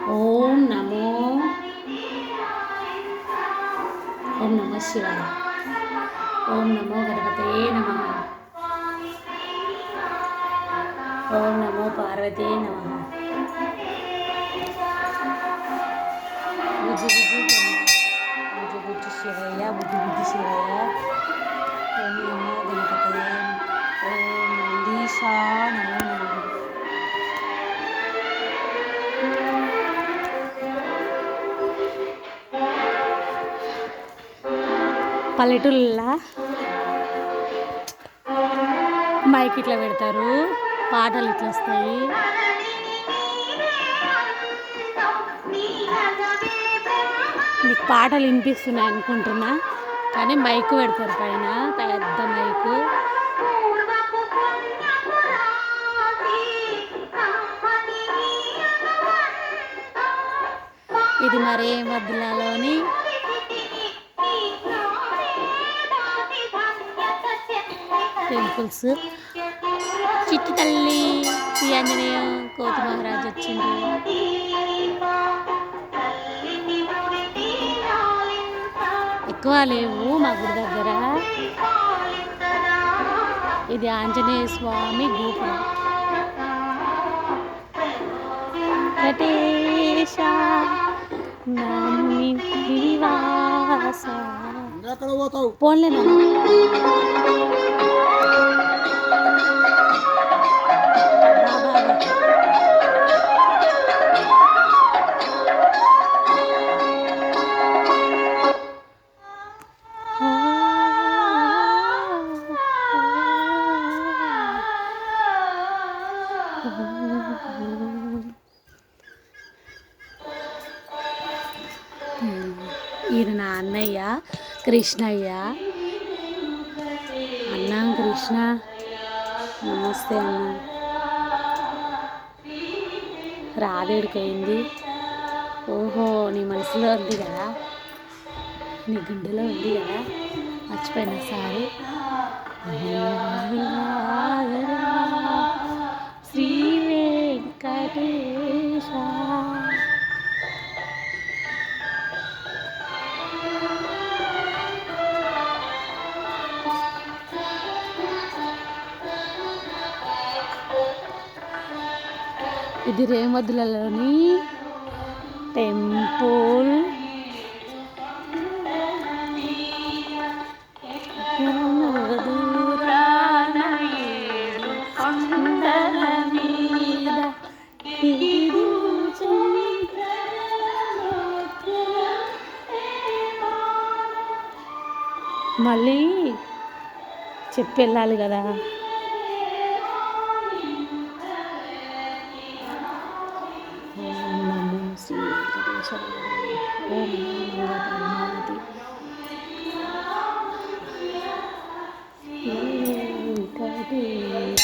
ఓం నమో ఓం నమ శివాయ. ఓం నమో గణపతయే నమః. ఓం నమో పార్వతే నమః. బుజ్జి బుజ్జి శివయ్య, బుజ్జి శివయ్య. ఓం నమో గణపతయే. ఓం నందీశా నమో నమః. పల్లెటూళ్ళ మైక్ ఇట్లా పెడతారు, పాటలు ఇట్లా వస్తాయి. మీకు పాటలు వినిపిస్తున్నాయి అనుకుంటున్నా, కానీ మైక్ పెడతారు పైన, పెద్ద మైకు. ఇది మరేమద్దులలోని టెంపుల్స్. చిట్టి తల్లి, శ్రీ ఆంజనేయ, కోతి మహారాజ్ వచ్చింది. ఎక్కువ లేవు మా గుడి దగ్గర. ఇది ఆంజనేయ స్వామి గోపురం. కటేశ నమ్మి శ్రీవాస. పోన్లేనా ఈయన నా అన్నయ్య కృష్ణయ్య. అన్న కృష్ణ, నమస్తే అన్న. రాదేడికైంది. ఓహో, నీ మనసులో ఉంది కదా, నీ గుండెలో ఉంది కదా, మర్చిపోయిన సారి. శ్రీ వెంకటేశ. ఇది రేమద్దులలోని టెంపుల్. మళ్ళీ చెప్పి వెళ్ళాలి కదా. శ్రీ వెంకటేశ్వర. ఓం వెంకటేశ్వర.